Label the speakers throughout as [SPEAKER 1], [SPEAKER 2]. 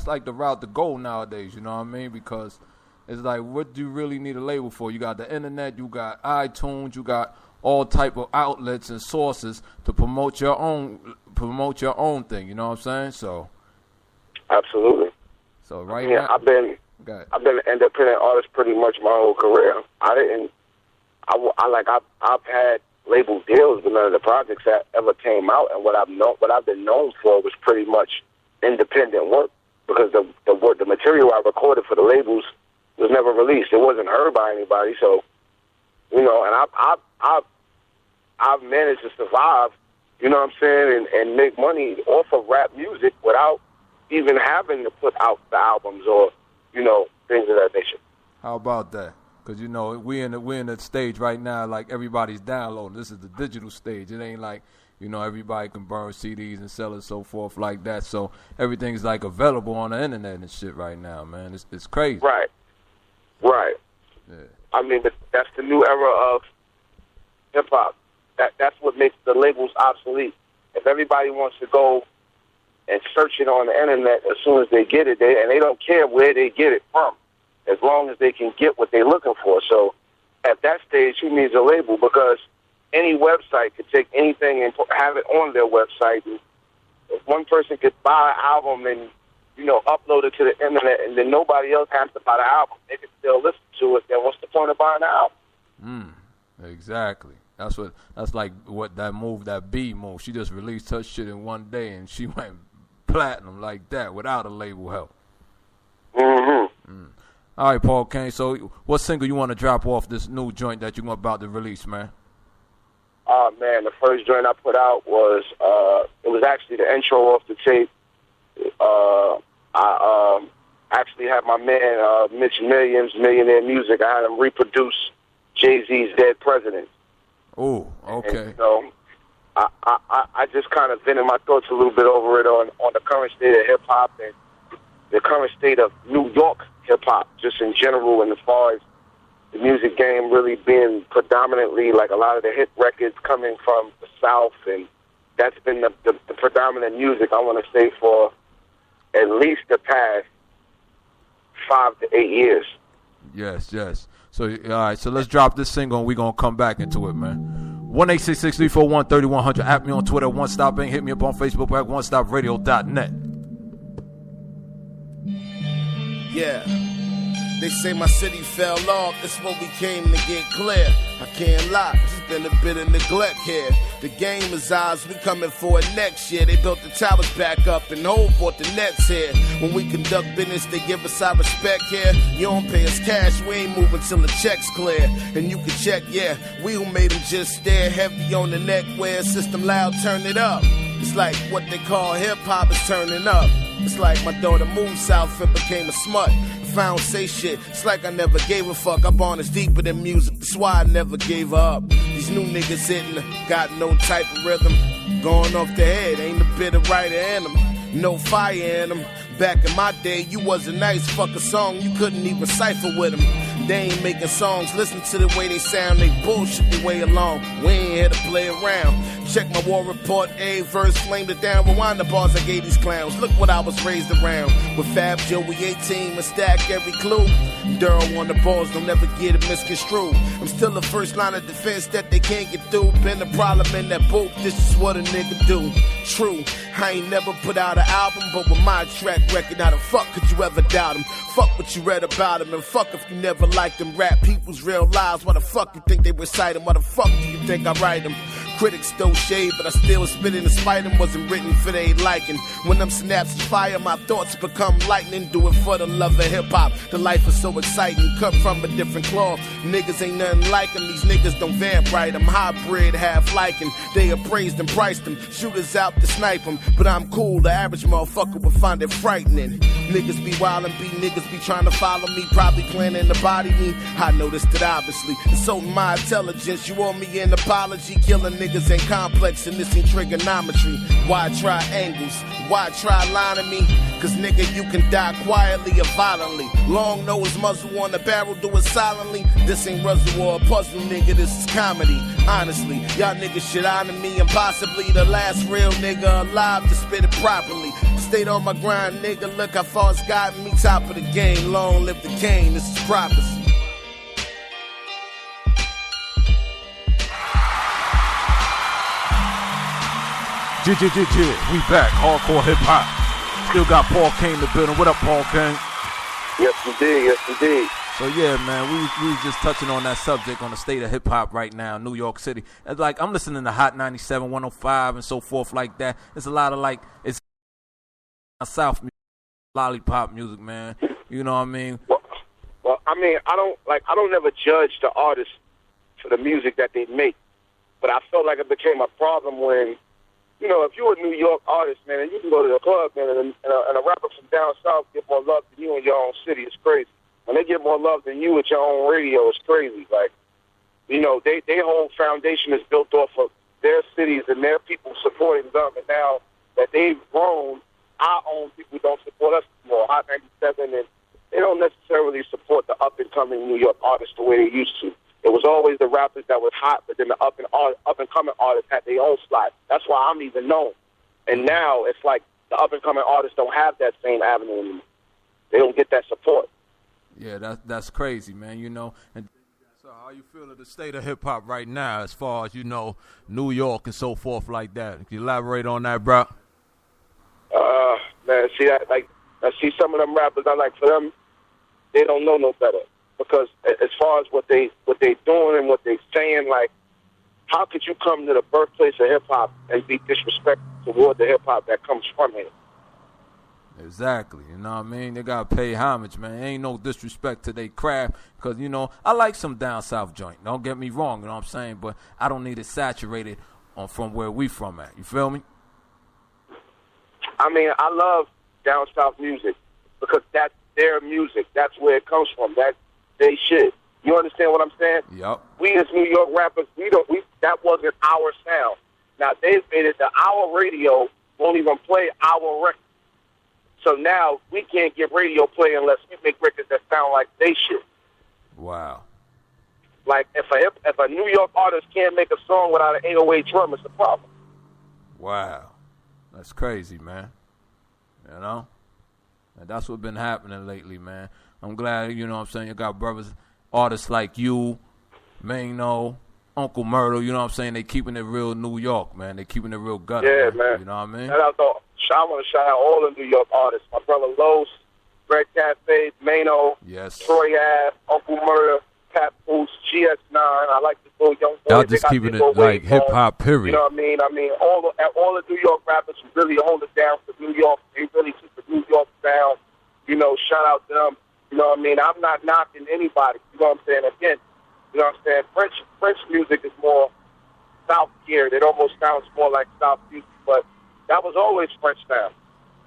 [SPEAKER 1] that's like the route to go nowadays. You know what I mean? Because it's like, what do you really need a label for? You got the internet, you got iTunes, you got all type of outlets and sources to promote your own thing. You know what I'm saying? So
[SPEAKER 2] absolutely.
[SPEAKER 1] So now,
[SPEAKER 2] I've been an independent artist pretty much my whole career. I've had label deals, but none of the projects that ever came out. And what I've been known for was pretty much independent work, because the material I recorded for the labels was never released. It wasn't heard by anybody. So, and I've managed to survive, you know what I'm saying, and make money off of rap music without even having to put out the albums or, things of that nature.
[SPEAKER 1] How about that? Because, we're in the stage right now, like everybody's downloading. This is the digital stage. It ain't like, everybody can burn CDs and sell it, so forth like that. So everything's like available on the internet and shit right now, man. It's crazy.
[SPEAKER 2] Right.
[SPEAKER 1] Yeah.
[SPEAKER 2] I mean, that's the new era of hip-hop. That's what makes the labels obsolete. If everybody wants to go and search it on the internet as soon as they get it, and they don't care where they get it from, as long as they can get what they're looking for. So at that stage, who needs a label? Because any website could take anything and have it on their website. And if one person could buy an album and, upload it to the internet, and then nobody else has to buy the album, they can still listen to it, then what's the point of buying the album?
[SPEAKER 1] Exactly. That's like what that B move. She just released her shit in one day, and she went platinum like that without a label help. All right, Paul Kane. So, what single you want to drop off this new joint that you're about to release, man?
[SPEAKER 2] Man, the first joint I put out was it was actually the intro off the tape. I actually had my man Mitch Millions, Millionaire Music. I had him reproduce Jay-Z's Dead President.
[SPEAKER 1] Oh, okay.
[SPEAKER 2] And, I just kind of vented my thoughts a little bit over it on the current state of hip-hop and the current state of New York hip-hop, just in general, and as far as the music game really being predominantly, like a lot of the hit records coming from the South, and that's been the predominant music, I want to say, for at least the past 5 to 8 years.
[SPEAKER 1] Yes. So, all right, so let's drop this single, and we're going to come back into it, man. 1-866-341-3100. At me on Twitter, One Stop Inc. Hit me up on Facebook at OneStopRadio.net.
[SPEAKER 3] Yeah, they say my city fell off, that's what we came to get clear. I can't lie, there's been a bit of neglect here. The game is ours, we coming for it next year. They built the towers back up and Hov bought the nets here. When we conduct business, they give us our respect here. You don't pay us cash, we ain't moving till the check's clear. And you can check, yeah, we who made them just stare. Heavy on the neck, where system loud, turn it up. It's like what they call hip-hop is turning up. It's like my daughter moved south and became a smut. If I don't say shit, it's like I never gave a fuck. I'm honest deeper than music, that's why I never gave up. These new niggas hitting, got no type of rhythm. Going off the head, ain't a bit of writer in them. No fire in them. Back in my day, you wasn't nice, fuck a song, you couldn't even cipher with them. They ain't making songs, listen to the way they sound, they bullshit the way along. We ain't here to play around. Check my war report, A verse, flamed it down, rewind the bars I gave these clowns. Look what I was raised around. With Fab Joey 18, and stack every clue. Durham on the balls, don't ever get it misconstrued. I'm still the first line of defense that they can't get through. Been a problem in that booth, this is what a nigga do. True, I ain't never put out an album, but with my track record, how the fuck could you ever doubt him? Fuck what you read about him, and fuck if you never liked them. Rap people's real lives, why the fuck you think they recite them? Why the fuck do you think I write them? Critics throw shade, but I still spit in despite them. Wasn't written for they liking. When them synapses fire, my thoughts become lightning. Do it for the love of hip-hop. The life is so exciting, cut from a different cloth. Niggas ain't nothing like them. These niggas don't vamp right. I'm hybrid, half liking. They appraised and priced them. Shooters out to snipe them. But I'm cool, the average motherfucker would find it frightening. Niggas be wildin', niggas be trying to follow me. Probably planning to body me. I noticed it obviously. Insulting my intelligence, you owe me an apology. Killing niggas ain't complex and this ain't trigonometry. Why try angles? Why try lining me? Cause nigga, you can die quietly or violently. Long nose muzzle on the barrel, do it silently. This ain't Russell or a puzzle, nigga, this is comedy. Honestly, y'all niggas should honor me. I'm possibly the last real nigga alive to spit it properly. Stayed on my grind, nigga. Look how far it's gotten me. Top of the game. Long live the cane. This is prophecy.
[SPEAKER 1] We back. Hardcore hip hop. Still got Paul Kane in the building. What up, Paul Kane?
[SPEAKER 2] Yes, indeed. Yes, indeed.
[SPEAKER 1] So yeah, man, we was just touching on that subject on the state of hip hop right now, New York City. It's like I'm listening to Hot 97, 105, and so forth like that. It's a lot of like it's South music, lollipop music, man. You know what I mean?
[SPEAKER 2] Well, I mean, I don't never judge the artists for the music that they make, but I felt like it became a problem when, you know, if you're a New York artist, man, and you can go to the club, man, and a rapper from down south get more love than you in your own city, it's crazy. When they get more love than you at your own radio, it's crazy. Like, you know, their whole foundation is built off of their cities and their people supporting them. And now that they've grown, our own people don't support us anymore. Hot 97, and they don't necessarily support the up-and-coming New York artists the way they used to. It was always the rappers that was hot, but then the up-and-coming artists had their own slot. That's why I'm even known. And now it's like the up-and-coming artists don't have that same avenue anymore. They don't get that support.
[SPEAKER 1] Yeah, that's crazy, man, you know. And so how you feel of the state of hip-hop right now as far as, you know, New York and so forth like that? Can you elaborate on that, bro?
[SPEAKER 2] Man, see that, like, I see some of them rappers, I like for them, they don't know no better. Because as far as what they doing and what they saying, like, how could you come to the birthplace of hip-hop and be disrespectful toward the hip-hop that comes from here?
[SPEAKER 1] Exactly, you know what I mean? They got to pay homage, man. Ain't no disrespect to their craft because, you know, I like some down south joint. Don't get me wrong, you know what I'm saying? But I don't need it saturated from where we from at. You feel me?
[SPEAKER 2] I mean, I love down south music because that's their music. That's where it comes from. That's they shit. You understand what I'm saying?
[SPEAKER 1] Yep.
[SPEAKER 2] We as New York rappers, that wasn't our sound. Now, they've made it that our radio won't even play our record. So now we can't get radio play unless we make records that sound like they shit.
[SPEAKER 1] Wow.
[SPEAKER 2] Like if a New York artist can't make a song without an 808 drum, it's a problem.
[SPEAKER 1] Wow. That's crazy, man. You know? And that's what's been happening lately, man. I'm glad, you know what I'm saying, you got brothers, artists like you, Mano, Uncle Myrtle, you know what I'm saying? They keeping it real New York, man. They keeping it real gutter.
[SPEAKER 2] Yeah, man.
[SPEAKER 1] You know what I mean?
[SPEAKER 2] I want to shout out all the New York artists. My brother Los, Greg Cafe, Mano,
[SPEAKER 1] yes,
[SPEAKER 2] Troy Ave, Uncle Murder, Pat Boost, GS9. I like this little young boy.
[SPEAKER 1] Y'all just keeping it like hip-hop, period.
[SPEAKER 2] You know what I mean? I mean, all the New York rappers who really hold it down for New York. They really keep the New York sound. You know, shout out to them. You know what I mean? I'm not knocking anybody. You know what I'm saying? Again, you know what I'm saying? French music is more South geared. It almost sounds more like South music, but that was always French sound.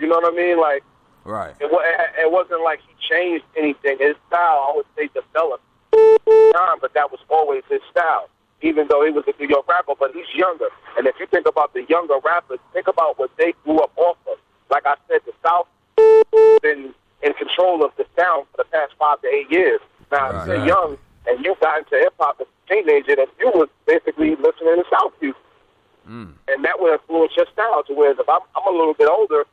[SPEAKER 2] You know what I mean? Like,
[SPEAKER 1] right.
[SPEAKER 2] It wasn't like he changed anything. His style, I would say, developed time, but that was always his style. Even though he was a New York rapper, but he's younger. And if you think about the younger rappers, think about what they grew up off of. Like I said, the South has been in control of the sound for the past 5 to 8 years. Now, if you're young and you got into hip-hop as a teenager, then you was basically listening to South music. And that would influence your style. To whereas if I'm a little bit older,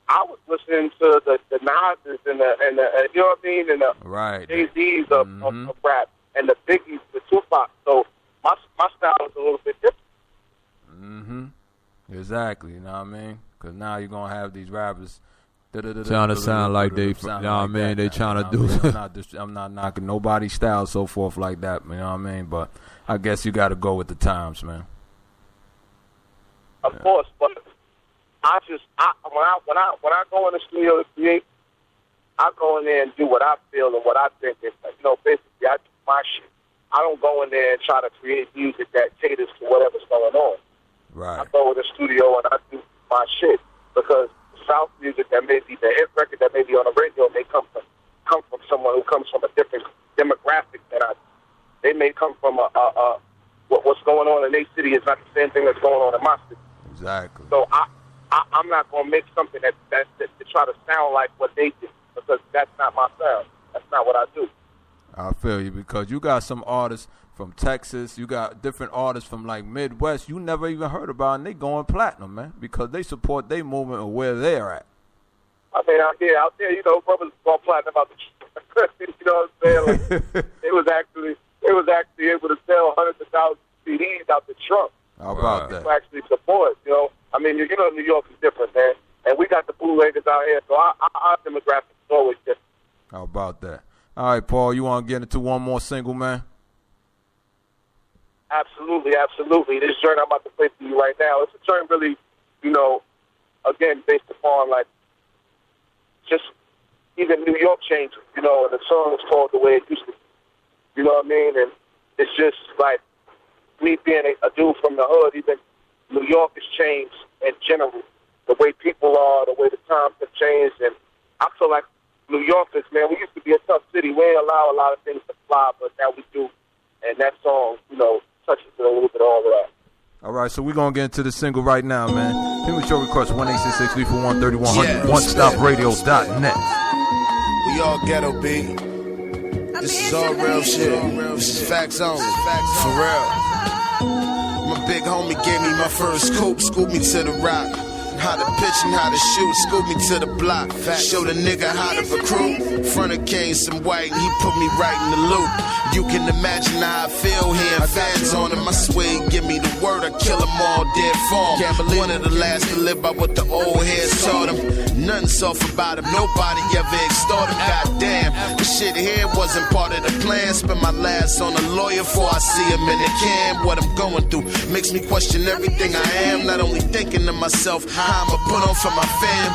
[SPEAKER 2] I was listening to the Nas's and the you know what I mean, and the Jay-Z's of rap and the Biggies, the Tupac. So my style is a little bit different.
[SPEAKER 1] Exactly. You know what I mean? Because now you're gonna have these rappers trying to sound like they, you know what I mean? They trying to do. I'm not knocking nobody's style, so forth like that. You know what I mean? But I guess you got to go with the times, man.
[SPEAKER 2] Of course, but when I go in the studio to create, I go in there and do what I feel and what I think is, you know, basically I do my shit. I don't go in there and try to create music that caters to whatever's going on.
[SPEAKER 1] Right.
[SPEAKER 2] I go in the studio and I do my shit because South music that may be the hit record that may be on the radio may come from someone who comes from a different demographic than I do. They may come from what's going on in their city is not the same thing that's going on in my city.
[SPEAKER 1] Exactly.
[SPEAKER 2] So I'm not going to make something that to try to sound like what they did because that's not my sound. That's not what I do.
[SPEAKER 1] I feel you, because you got some artists from Texas, you got different artists from like Midwest you never even heard about, and they going platinum, man, because they support their movement or where they're at.
[SPEAKER 2] I mean, out there, you know, brothers going platinum about the you know what I'm saying? Like, it was actually able to sell hundreds of thousands of CDs out the trunk.
[SPEAKER 1] How about that?
[SPEAKER 2] People actually support, you know. I mean, you know, New York is different, man. And we got the bootleggers out here, so our demographic is always different.
[SPEAKER 1] How about that? All right, Paul, you want to get into one more single, man?
[SPEAKER 2] Absolutely, absolutely. This joint I'm about to play for you right now, it's a joint really, you know, again, based upon, like, just even New York changes, you know, and the song is called The Way It Used to Be. You know what I mean? And it's just like me being a dude from the hood, even New York has changed in general. The way people are, the way the times have changed. And I feel like New Yorkers, man, we used to be a tough city. We ain't allow a lot of things to fly, but now we do. And that song, you know, touches it a little bit all of that.
[SPEAKER 1] All right, so we're going to get into the single right now, man. Hit me with your request, 1-866-341-3100, OneStopRadio.net.
[SPEAKER 3] We all ghetto, B. This is all real shit. This is facts only. For real. My big homie gave me my first scoop, scooped me to the rock. How to pitch and how to shoot, scoop me to the block. Show the nigga how to recruit. Front of came some white and he put me right in the loop. You can imagine how I feel hearing fans on him. I swear he give me the word, I kill them all dead form. One of the last to live by what the old heads taught him. Nothing soft about him, nobody ever extort him. Goddamn, the shit here wasn't part of the plan. Spend my last on a lawyer before I see him in the can. What I'm going through makes me question everything I am. Not only thinking to myself, how I'ma put on for my fam.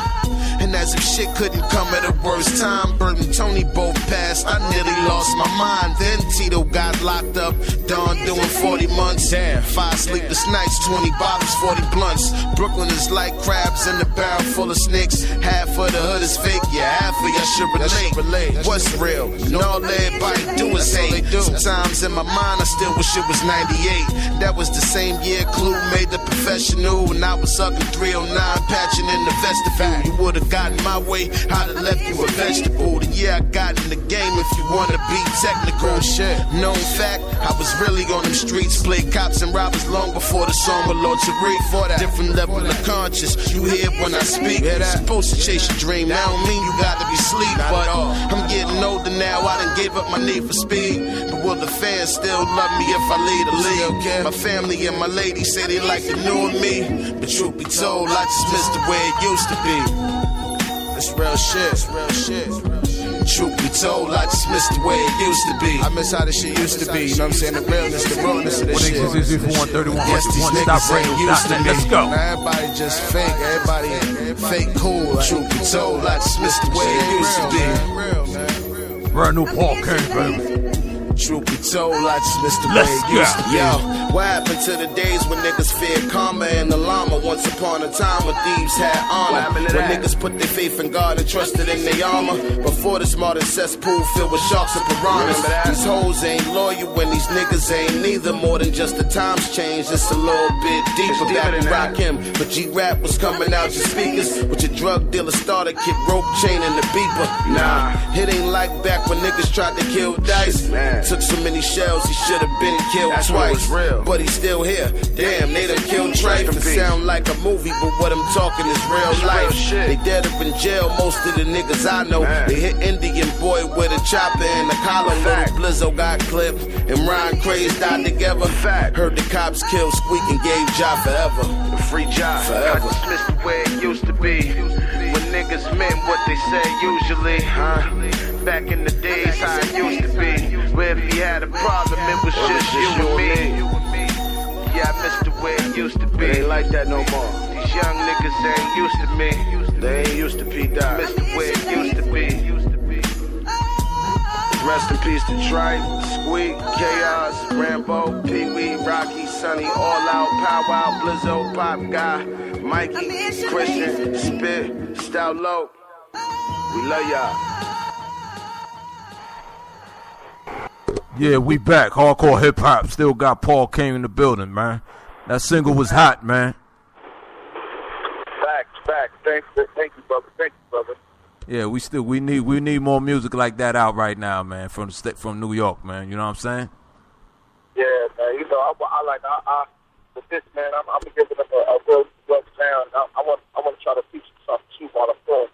[SPEAKER 3] And as if shit couldn't come at a worse time, Bert and Tony both passed, I nearly lost my mind. Then Tito got locked up, Don doing 40 months. Damn. 5 sleepless nights, 20 bottles, 40 blunts. Brooklyn is like crabs in a barrel full of snakes. Half of the hood is fake, yeah, half of y'all should relate. What's real? And all everybody do is hate. Sometimes in my mind I still wish it was 98. That was the same year Clue made The Professional, and I was sucking 309, patching in the vestibule. You would've gotten my way, I'd have left you a vegetable. The year I got in the game, if you wanna be technical. Shit. Known fact, I was really on them streets, played cops and robbers long before the song with Lord Tariq. Different level of conscious, you hear when I speak. Supposed to chase your dream, that don't mean you gotta be sleep. But I'm getting older now, I done gave up my need for speed. But will the fans still love me if I lead a league? My family and my lady say they like the new me, but truth be told, I just miss the way it used to be. It's real shit, it's real shit. Truth be told, I just miss the way it used to be. I miss how this shit used to be, you know what I'm saying? The realness, the rawness of this shit. Yes, these niggas ain't used to me.
[SPEAKER 1] Let's go.
[SPEAKER 3] Now everybody just fake, everybody fake cool. Truth be told, I just miss the way it used to be.
[SPEAKER 1] Brand new Paul King, baby.
[SPEAKER 3] Truth be told, I just miss the way it used to be. Yo, what happened to the days when niggas feared karma and the llama? Once upon a time when thieves had honor, when niggas put their faith in God and trusted in their armor. Before this modern cesspool filled with sharks and piranhas. These hoes ain't loyal when these niggas ain't neither. More than just the times changed, it's a little bit deeper. Back to rock him, but G-Rap was coming out your speakers with your drug dealer starter kit, rope chain and the beeper. Nah, it ain't like back when niggas tried to kill Dice. Took so many shells, he should have been killed twice. But he's still here. Damn, they done killed Trife. It sound like a movie, but what I'm talking is real life. They dead up in jail, most of the niggas I know. They hit Indian boy with a chopper and a collar. Little Blizzo got clipped, and Ryan Craze died together. Heard the cops kill Squeak and gave Ja forever. The free Ja forever. I just miss the way it used to be. When niggas meant what they said usually. Back in the days, how it used to be. Where if you had a problem, it was just you and me. Yeah, I miss the way it used to be. They ain't like that no more. These young niggas ain't used to me. They ain't used to P-Dot. Miss the way it used to be. Rest in peace to Tripe, Squeak, Chaos, Rambo, Pee-wee, Rocky, Sonny, All Out, Pow Wow, Blizzo, Pop Guy, Mikey, Christian, Spit, Stout Low. We love y'all.
[SPEAKER 1] Yeah, we back. Hardcore hip hop. Still got Paul King in the building, man. That single was hot, man.
[SPEAKER 2] Facts. Thank you, brother.
[SPEAKER 1] Yeah, we need more music like that out right now, man. From New York, man. You know what I'm saying?
[SPEAKER 2] Yeah, man. You know, I with this, man. I'm giving them a good sound. I want to try to teach them something too while I'm doing.